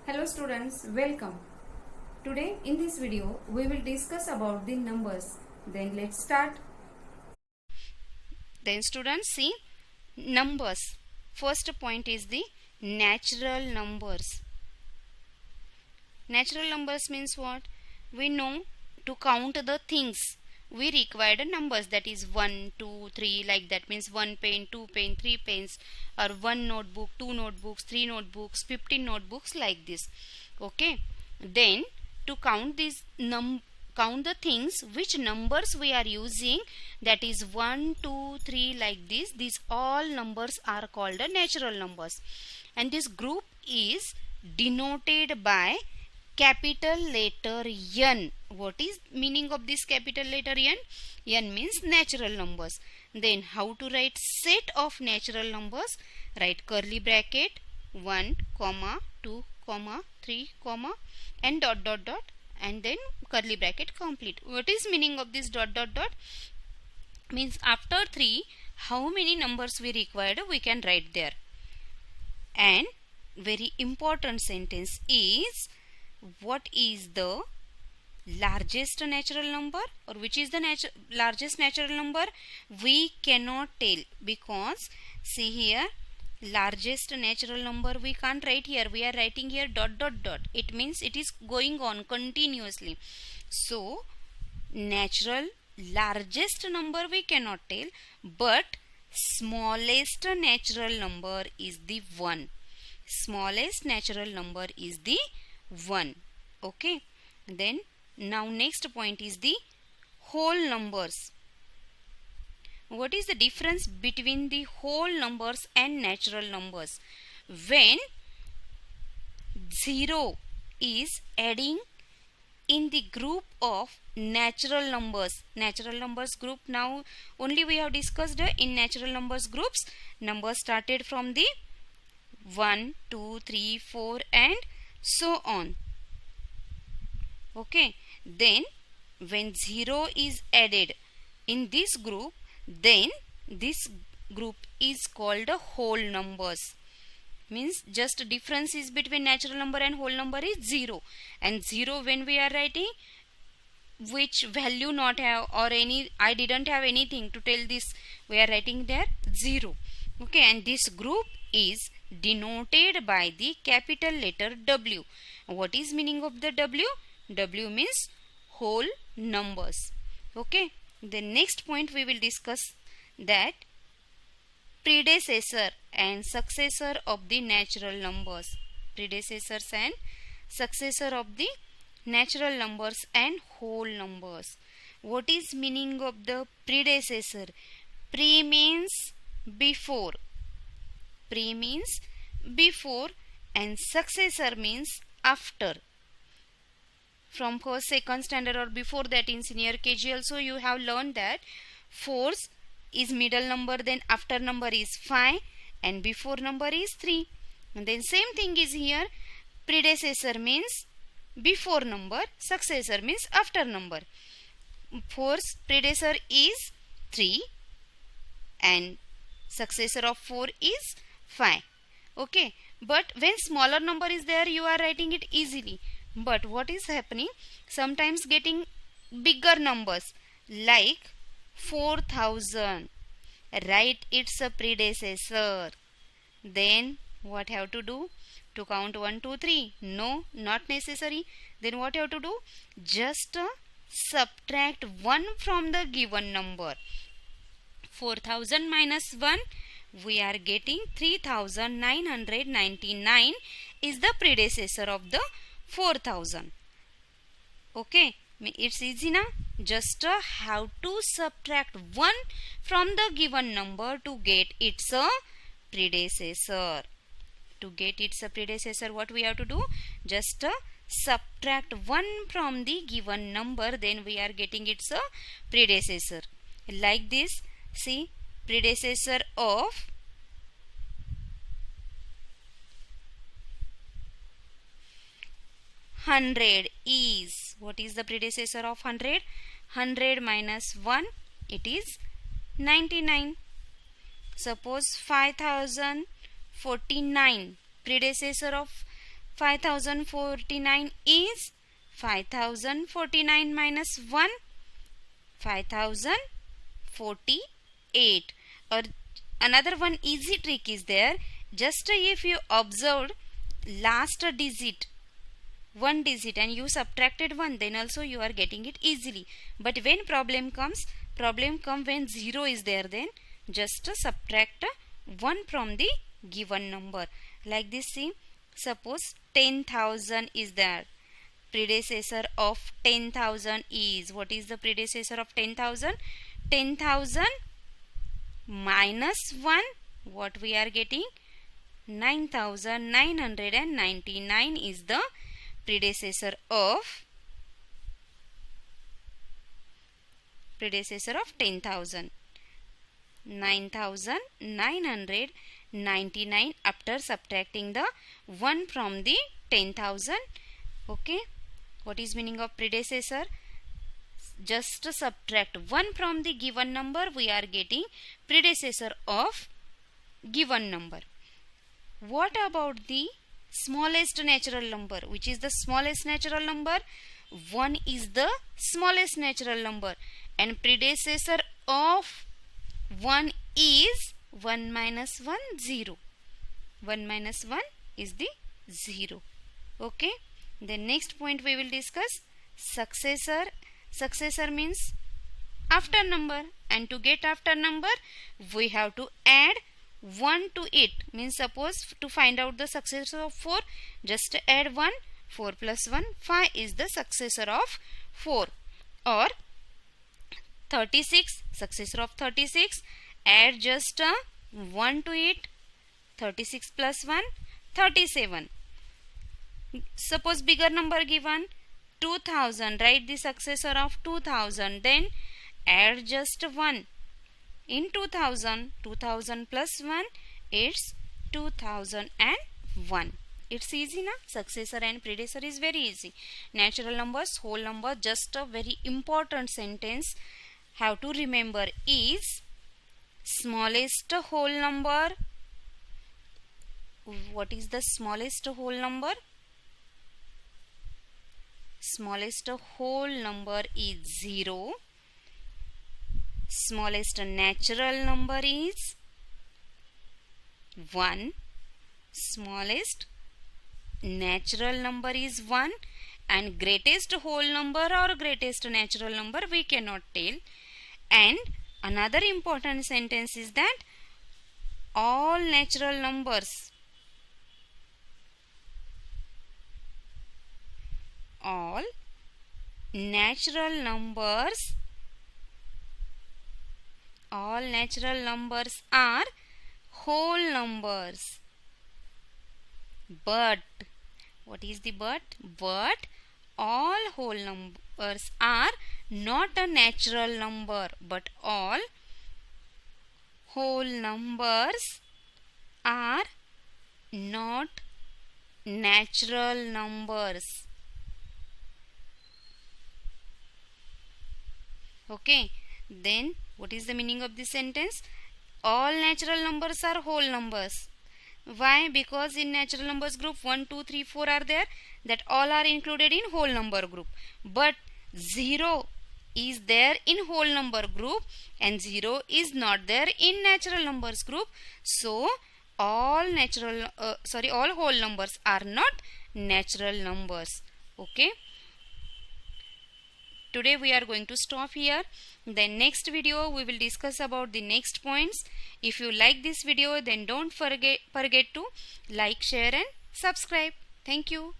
Hello students, welcome. Today in this video we will discuss about the numbers. Then let's start. Then students, see numbers. First point is the natural numbers. Natural numbers means what? We know to count the things we require the numbers, that is 1, 2, 3, like that, means 1 pen, 2 pen, 3 pens, or 1 notebook, 2 notebooks, 3 notebooks, 15 notebooks, like this. Okay. Then to count these count the things which numbers we are using, that is 1, 2, 3, like this. These all numbers are called the natural numbers, and this group is denoted by capital letter N. What is meaning of this capital letter N? N means natural numbers. Then how to write set of natural numbers? Write curly bracket 1, 2, 3, and dot dot dot, and then curly bracket complete. What is meaning of this dot dot dot? Means after 3 how many numbers we required we can write there. And very important sentence is, what is the largest natural number, or which is the largest natural number? We cannot tell, because see here, largest natural number we can't write here. We are writing here dot dot dot. It means it is going on continuously. So natural largest number we cannot tell, but smallest natural number is the 1. Smallest natural number is the 1. Okay. Then now next point is the whole numbers. What is the difference between the whole numbers and natural numbers? When 0 is adding in the group of natural numbers group, now only we have discussed in natural numbers groups, numbers started from the 1, 2, 3, 4 and so on. Okay. Then when 0 is added in this group, then this group is called a whole numbers. Means just difference is between natural number and whole number is 0. And 0 when we are writing, which value not have, or any, I didn't have anything to tell this, we are writing there 0. Okay. And this group is denoted by the capital letter W. What is meaning of the W? W means whole numbers. Okay. The next point we will discuss, that predecessor and successor of the natural numbers. Predecessors and successor of the natural numbers and whole numbers. What is meaning of the predecessor? Pre means before. Pre means before, and successor means after. From first, second standard or before that in senior KG also you have learned that 4's is middle number, then after number is 5 and before number is 3. And then same thing is here. Predecessor means before number, successor means after number. 4's predecessor is 3 and successor of 4 is 5. Okay. But when smaller number is there, you are writing it easily. But what is happening? Sometimes getting bigger numbers like 4000. Write its a predecessor. Then what have to do? To count 1, 2, 3? No, not necessary. Then what have to do? Just subtract 1 from the given number. 4000 minus 1, we are getting 3999 is the predecessor of the 4000. Okay. It's easy now. Just have to subtract 1 from the given number to get its a predecessor. To get its a predecessor, what we have to do? Just subtract 1 from the given number, then we are getting its a predecessor. Like this. See, predecessor of 100 is, what is the predecessor of 100? 100 minus 1, it is 99. Suppose 5049, predecessor of 5049 is 5049 minus 1, 5048. Or another one easy trick is there. Just if you observed last digit, one digit, and you subtracted 1, then also you are getting it easily. But when problem comes when 0 is there, then just subtract 1 from the given number. Like this, see, suppose 10,000 is there. Predecessor of 10,000 is, what is the predecessor of 10,000? 10,000 minus 1, what we are getting? 9,999 is the predecessor of 10,000. 9,999 after subtracting the 1 from the 10,000. Okay, what is meaning of predecessor? Just subtract 1 from the given number, we are getting predecessor of given number. What about the smallest natural number? Which is the smallest natural number? 1 is the smallest natural number, and predecessor of 1 is 1 minus 1, 0. 1 minus 1 is the 0. Okay. The next point we will discuss successor. Successor means after number, and to get after number we have to add 1 to it. Means suppose to find out the successor of 4, just add 1. 4 plus 1, 5 is the successor of 4. Or 36, successor of 36, add just 1 to it. 36 plus 1, 37. Suppose bigger number given 2000, write the successor of 2000, then add just 1 in 2000. 2000 plus 1, it's 2001. It's easy na? Successor and predecessor is very easy. Natural numbers, whole number, just a very important sentence have to remember is smallest whole number. What is the smallest whole number? Smallest whole number is 0. Smallest natural number is 1. Smallest natural number is 1, and greatest whole number or greatest natural number we cannot tell. And another important sentence is that all natural numbers are whole numbers. But what is the but? But all whole numbers are not a natural number, but all whole numbers are not natural numbers. Okay, then what is the meaning of this sentence? All natural numbers are whole numbers. Why? Because in natural numbers group 1, 2, 3, 4 are there, that all are included in whole number group. But 0 is there in whole number group and 0 is not there in natural numbers group. So all whole numbers are not natural numbers. Okay. Today we are going to stop here. Then next video we will discuss about the next points. If you like this video, then don't forget to like, share and subscribe. Thank you.